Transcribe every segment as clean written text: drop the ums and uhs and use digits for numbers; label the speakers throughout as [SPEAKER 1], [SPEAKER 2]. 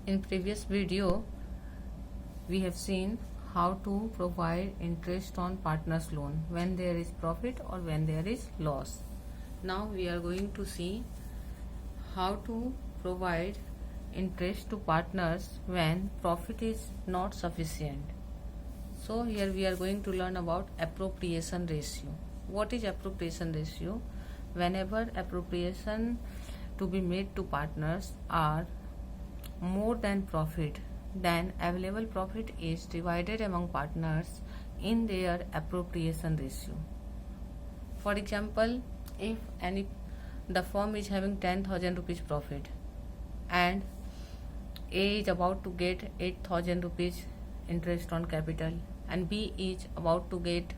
[SPEAKER 1] In previous video, we have seen how to provide interest on partners loan when there is profit or when there is loss. Now we are going to see how to provide interest to partners when profit is not sufficient. So here we are going to learn about appropriation ratio. What is appropriation ratio? Whenever appropriation to be made to partners are more than profit, then available profit is divided among partners in their appropriation ratio. For example, if the firm is having 10,000 rupees profit and A is about to get 8,000 rupees interest on capital and B is about to get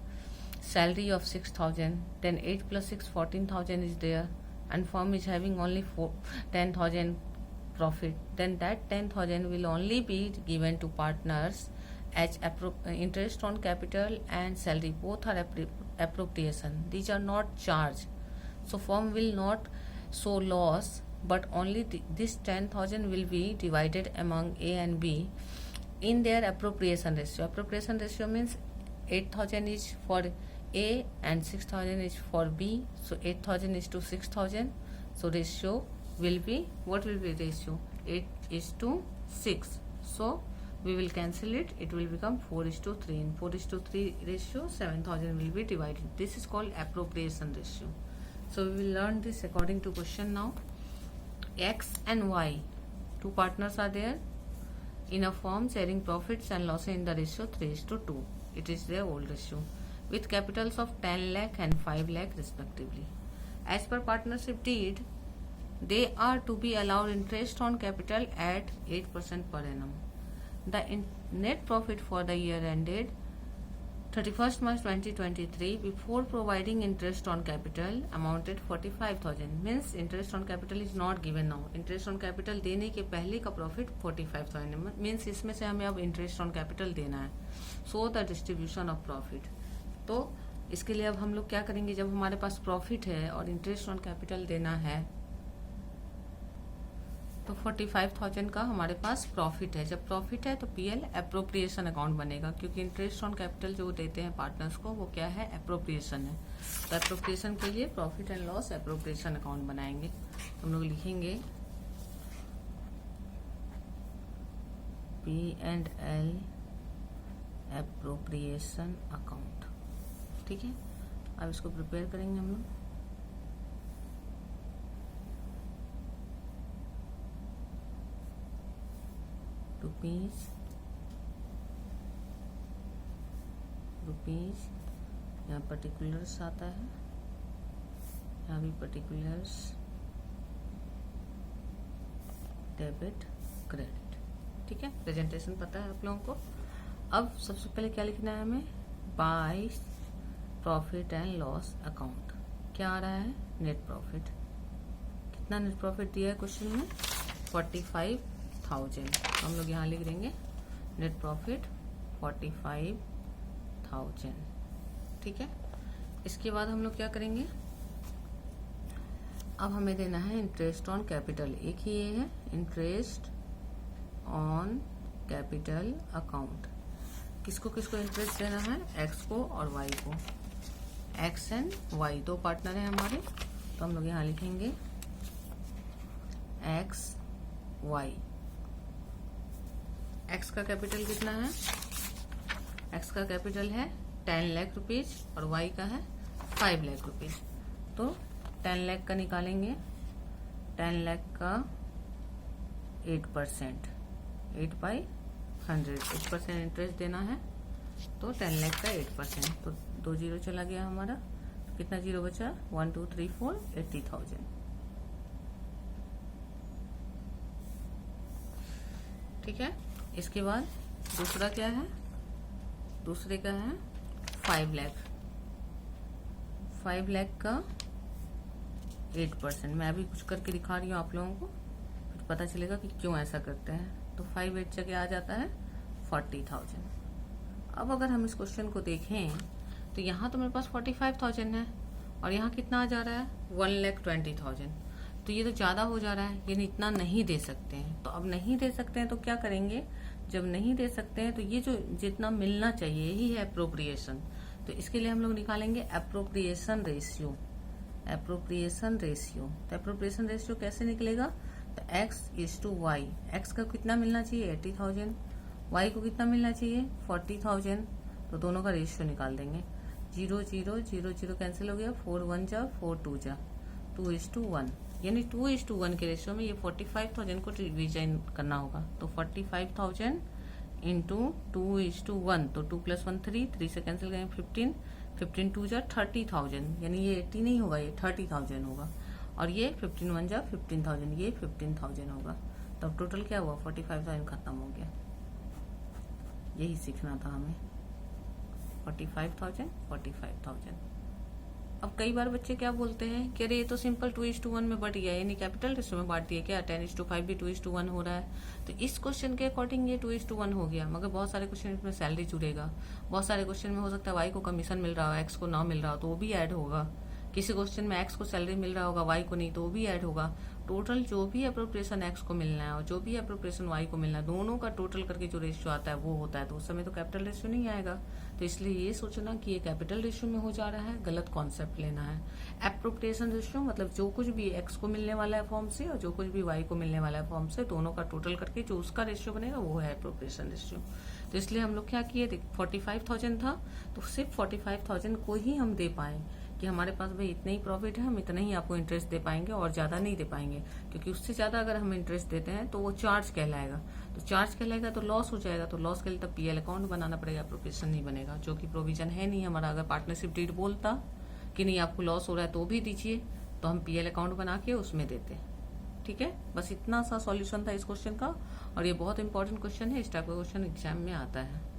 [SPEAKER 1] salary of 6,000, then 8 plus 6 14,000 is there, and firm is having only 10,000 profit, then that 10,000 will only be given to partners as interest on capital and salary. Both are appropriation. These are not charge. So firm will not show loss, but only this 10,000 will be divided among A and B in their appropriation ratio. Appropriation ratio means 8,000 is for A and 6,000 is for B. So 8,000 is to 6,000. So ratio will be, what will be ratio? 8 is to 6. So we will cancel it. It will become 4 is to 3. In 4 is to 3 ratio, 7,000 will be divided. This is called appropriation ratio. So we will learn this according to question now. X and Y, two partners are there in a firm sharing profits and losses in the ratio 3 is to 2. It is their old ratio with capitals of 10 lakh and 5 lakh respectively. As per partnership deed, they are to be allowed interest on capital at 8% per annum. The net profit for the year ended 31st March 2023 before providing interest on capital amounted 45,000. Means interest on capital is not given now. Interest on capital देने के पहले का profit 45,000. Means इसमें से हमें अब interest on capital देना है. So the distribution of profit. तो इसके लिए अब हम लोग क्या करेंगे, जब हमारे पास profit है और interest on capital देना है तो 45,000 का हमारे पास प्रॉफिट है. जब प्रॉफिट है तो पीएल एप्रोप्रिएशन अकाउंट बनेगा, क्योंकि इंटरेस्ट ऑन कैपिटल जो देते हैं पार्टनर्स को वो क्या है, एप्रोप्रिएशन है. तो एप्रोप्रिएशन के लिए profit and loss appropriation account बनाएंगे. हम लोग लिखेंगे P&L एप्रोप्रिएशन अकाउंट. ठीक है, अब इसको प्रिपेयर करेंगे हम लोग. रुपीज यहाँ पर्टिकुलर्स आता है, यहाँ भी पर्टिकुलर्स, डेबिट क्रेडिट. ठीक है, प्रेजेंटेशन पता है आप लोगों को. अब सबसे पहले क्या लिखना है हमें, by profit and loss account. क्या आ रहा है, नेट प्रॉफिट. कितना नेट प्रॉफिट दिया है क्वेश्चन में, 45,000. हम लोग यहाँ लिख देंगे नेट प्रॉफिट 45,000. ठीक है, इसके बाद हम लोग क्या करेंगे, अब हमें देना है इंटरेस्ट ऑन कैपिटल. एक ही ये है, इंटरेस्ट ऑन कैपिटल अकाउंट. किसको किसको इंटरेस्ट देना है, एक्स को और वाई को. एक्स एंड वाई दो पार्टनर हैं हमारे, तो हम लोग यहाँ लिखेंगे एक्स वाई. एक्स का कैपिटल कितना है, एक्स का कैपिटल है 10 लाख रुपीज और वाई का है 5 लाख रुपीज. तो 10 लाख का निकालेंगे, 10 लाख का 8%, 8/100, 8% इंटरेस्ट देना है. तो 10 लाख का 8%, तो 2 जीरो चला गया हमारा. तो कितना जीरो बचा, 1 2 3 4 80,000. ठीक है, इसके बाद दूसरा क्या है, दूसरे का है 5 लाख. 5 लाख का 8%. मैं अभी कुछ करके दिखा रही हूँ आप लोगों को, फिर पता चलेगा कि क्यों ऐसा करते हैं. तो 5 8 जगह आ जाता है 40,000. अब अगर हम इस क्वेश्चन को देखें तो यहाँ तो मेरे पास 45,000 है और यहाँ कितना आ जा रहा है, 1,20,000. तो ये तो ज़्यादा हो जा रहा है, यानी इतना नहीं दे सकते हैं। तो अब नहीं दे सकते हैं तो क्या करेंगे, जब नहीं दे सकते हैं तो ये जो जितना मिलना चाहिए यही है अप्रोप्रिएशन। तो इसके लिए हम लोग निकालेंगे अप्रोप्रिएशन रेशियो। अप्रोप्रिएशन रेशियो, तो अप्रोप्रिएशन रेशियो कैसे निकलेगा, तो x/y, x का कितना मिलना चाहिए 80,000, y को कितना मिलना चाहिए 40,000। तो दोनों का रेशियो निकाल देंगे। 0 0 0 0 कैंसिल हो गया, 4 1 जा 4 2 जा 2:1, यानी 2:1 के रेशियो में ये 45,000 को डिवाइड करना होगा। तो 45,000 इंटू 2:1, तो 2 + 1 3, 3 से कैंसिल करेंगे 15, 15 2 जा 30,000, यानी ये 80 नहीं होगा, ये 30,000 होगा। और ये 15 1 जा 15,000, ये 15,000 होगा। तब टोटल क्या हुआ 45,000 खत्म हो गया। यही सीखना था हमें, 45,000। अब कई बार बच्चे क्या बोलते हैं कि अरे ये तो सिंपल 2:1 में बढ़ गया, यानी कैपिटल रेशियो में बांट दिया क्या, 10:5 भी 2:1 हो रहा है। तो इस क्वेश्चन के अकॉर्डिंग ये 2:1 हो गया, मगर बहुत सारे क्वेश्चन इसमें सैलरी जुड़ेगा, बहुत सारे क्वेश्चन में हो सकता है वाई को कमीशन मिल रहा हो, एक्स को ना मिल रहा हो तो वो भी ऐड होगा। किसी क्वेश्चन में एक्स को सैलरी मिल रहा होगा, वाई को नहीं, तो वो भी ऐड होगा। टोटल जो भी अप्रोप्रिएशन एक्स को मिलना है और जो भी अप्रोप्रिएशन वाई को मिलना है, दोनों का टोटल करके जो रेशियो आता है वो होता है। तो उस समय तो कैपिटल रेशियो नहीं आएगा। तो इसलिए ये सोचना कि ये कैपिटल रेशियो में हो जा रहा है, गलत कॉन्सेप्ट लेना है। अप्रोप्रिएशन रेशियो मतलब जो कुछ भी एक्स को मिलने वाला है फॉर्म से और जो कुछ भी वाई को मिलने वाला है फॉर्म से, दोनों का टोटल करके जो उसका रेशियो बनेगा वो है अप्रोप्रिएशन रेशियो। तो इसलिए हम लोग क्या किए, 45,000 था तो सिर्फ 45,000 को ही हम दे पाए कि हमारे पास भाई इतना ही प्रॉफिट है, हम इतना ही आपको इंटरेस्ट दे पाएंगे और ज्यादा नहीं दे पाएंगे, क्योंकि उससे ज्यादा अगर हम इंटरेस्ट देते हैं तो वो चार्ज कहलाएगा। तो चार्ज कहलाएगा तो लॉस हो जाएगा, तो लॉस के लिए तब पीएल अकाउंट बनाना पड़ेगा, अप्रोप्रिएशन नहीं बनेगा, जो कि प्रोविजन है नहीं हमारा। अगर पार्टनरशिप डीड बोलता कि नहीं आपको लॉस हो रहा है तो भी दीजिए, तो हम पीएल अकाउंट बना के उसमें देते। ठीक है, बस इतना सा सॉल्यूशन था इस क्वेश्चन का, और ये बहुत इंपॉर्टेंट क्वेश्चन है, इस टाइप का क्वेश्चन एग्जाम में आता है।